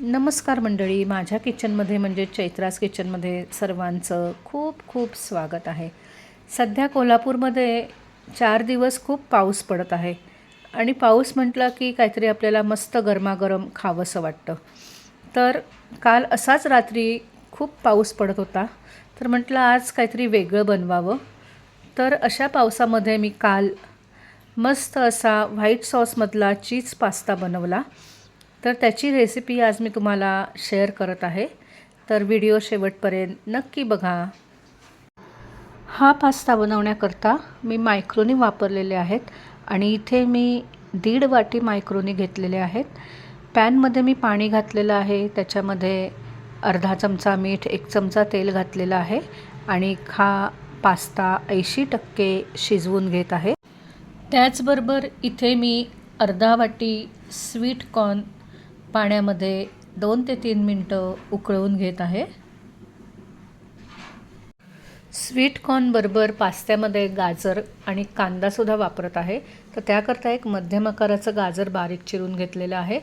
नमस्कार मंडळी, माझ्या किचनमध्ये म्हणजे चैत्रास किचनमध्ये सर्वांचं खूप खूप स्वागत आहे. सध्या कोल्हापूरमध्ये 4 दिवस खूप पाऊस पडत आहे आणि पाऊस म्हटला की काहीतरी आपल्याला मस्त गरमागरम खावंसं वाटतं. तर काल असाच रात्री खूप पाऊस पडत होता, तर म्हटलं आज काहीतरी वेगळं बनवावं. तर अशा पावसामध्ये मी काल मस्त असा व्हाईट सॉसमधला चीज पास्ता बनवला. तर त्याची रेसिपी आज मी तुम्हाला शेअर करत आहे, तर व्हिडिओ शेवटपर्यंत नक्की बघा. हा पास्ता बनवण्याकरता मी मायक्रोनी वापरलेले आहेत आणि इथे मी 1.5 वाटी मायक्रोनी घेतलेले आहेत. पॅनमध्ये मी पाणी घातलेलं आहे, त्याच्यामध्ये अर्धा चमचा मीठ, 1 चमचा तेल घातलेलं आहे आणि हा पास्ता 80% शिजवून घेत आहे. त्याचबरोबर इथे मी अर्धा वाटी स्वीट कॉर्न पाण्यामध्ये 2 ते 3 मिनटं उकळवून घेत आहे. स्वीट कॉर्नबरोबर पास्त्यामध्ये गाजर आणि कांदासुद्धा वापरत आहे. तर त्याकरता एक मध्यम आकाराचं गाजर बारीक चिरून घेतलेलं आहे,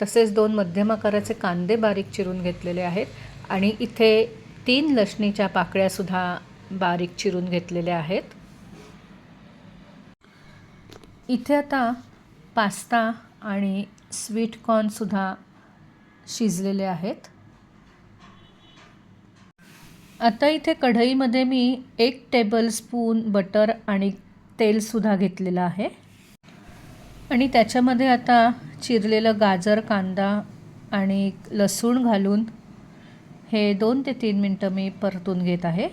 तसेच 2 मध्यम आकाराचे कांदे बारीक चिरून घेतलेले आहेत आणि इथे 3 लसणीच्या पाकळ्यासुद्धा बारीक चिरून घेतलेल्या आहेत. इथे आता पास्ता आणि स्वीट कॉर्नसुद्धा शिजलेले आहेत. आता इथे कढईमध्ये मी 1 टेबलस्पून बटर आणि तेलसुद्धा घेतलेलं आहे आणि त्याच्यामध्ये आता चिरलेलं गाजर, कांदा आणि लसूण घालून हे 2 ते 3 मिनटं मी परतून घेत आहे.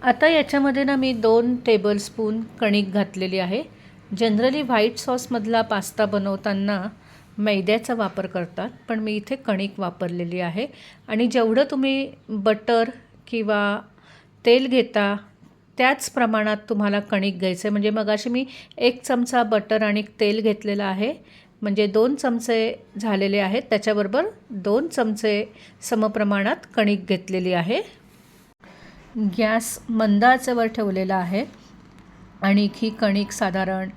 आता याच्यामध्ये ना मी 2 टेबलस्पून कणिक घातलेली आहे. जनरली व्हाईट सॉसमधला पास्ता बनवताना मैद्याचा वापर करतात, पण मी इथे कणिक वापरलेली आहे आणि जेवढं तुम्ही बटर किंवा तेल घेता त्याच प्रमाणात तुम्हाला कणिक घ्यायचं आहे. म्हणजे मगाशी मी 1 चमचा बटर आणि तेल घेतलेलं आहे, म्हणजे 2 चमचे झालेले आहेत. त्याच्याबरोबर 2 चमचे समप्रमाणात कणिक घेतलेली आहे. गॅस मंद आचेवर ठेवलेला आहे आणि ही कणिक साधारण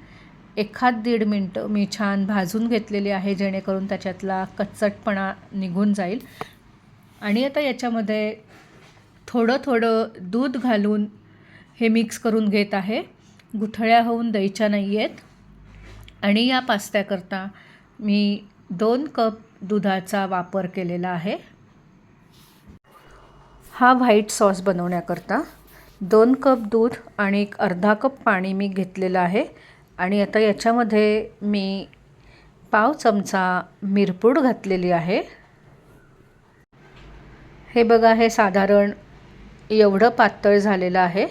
1-1.5 मिनटं मी छान भाजून घेतलेली आहे, जेणेकरून त्याच्यातला कच्चटपणा निघून जाईल. आणि आता याच्यामध्ये थोडं थोडं दूध घालून हे मिक्स करून घेत आहे. गुठळ्या होऊन द्यायच्या नाही आहेत. आणि या पास्त्याकरता मी 2 कप दुधाचा वापर केलेला आहे. हा व्हाईट सॉस बनवण्याकरता 2 कप दूध आणि अर्धा कप पाणी मी घेतलेलं आहे आणि आता याच्यामध्ये मी पाव चमचा मिरपूड घातलेली आहे. हे बघा, हे साधारण एवढं पातळ झालेलं आहे.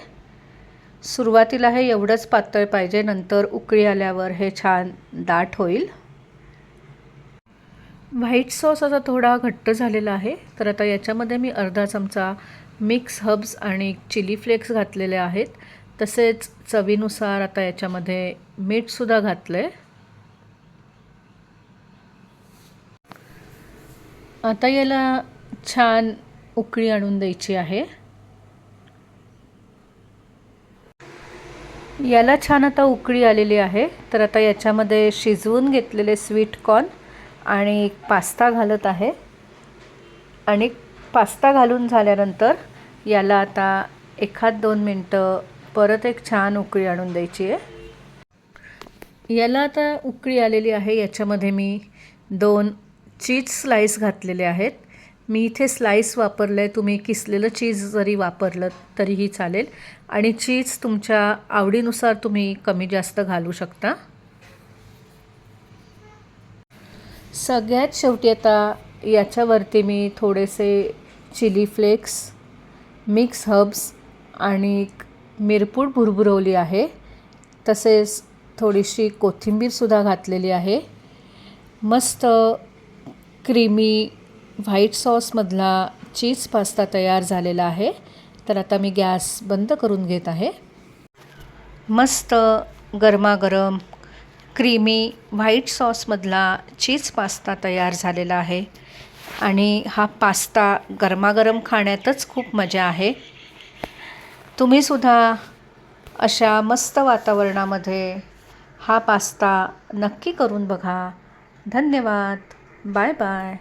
सुरुवातीला हे एवढंच पातळ पाहिजे, नंतर उकळी आल्यावर हे छान दाट होईल. व्हाईट सॉस आता थोडा घट्ट झालेला आहे, तर आता याच्यामध्ये मी अर्धा चमचा मिक्स हर्ब्स आणि चिली फ्लेक्स घातलेले आहेत. तसेच चवीनुसार आता याच्यामध्ये मीठसुद्धा घातलं आहे. आता याला छान उकळी आणून द्यायची आहे. याला छान आता उकळी आलेली आहे, तर आता याच्यामध्ये शिजवून घेतलेले स्वीट कॉर्न आणि पास्ता घालत आहे आणि पास्ता घालून झाल्यानंतर याला आता 1-2 मिनटं परत एक छान उकळी आणून द्यायची आहे. याला आता उकळी आलेली आहे. याच्यामध्ये मी 2 चीज स्लाईस घातलेले आहेत. मी इथे स्लाईस वापरलं आहे, तुम्ही किसलेलं चीज जरी वापरलं तरीही चालेल आणि चीज तुमच्या आवडीनुसार तुम्ही कमी जास्त घालू शकता. सगळ्यात शेवटी आता याच्यावरती मी थोडेसे चिली फ्लेक्स, मिक्स हर्ब्स आणि मिरपूड भुरभुरवली आहे. तसेच थोडीशी कोथिंबीरसुद्धा घातलेली आहे. मस्त क्रीमी व्हाईट सॉसमधला चीज पास्ता तयार झालेला आहे. तर आता मी गॅस बंद करून घेत आहे. मस्त गरमागरम क्रीमी व्हाईट सॉसमधला चीज पास्ता तयार झालेला आहे आणि हा पास्ता गरमागरम खाण्यातच खूप मजा आहे. तुम्हीसुद्धा अशा मस्त वातावरणामध्ये हा पास्ता नक्की करून बघा. धन्यवाद. Bye bye.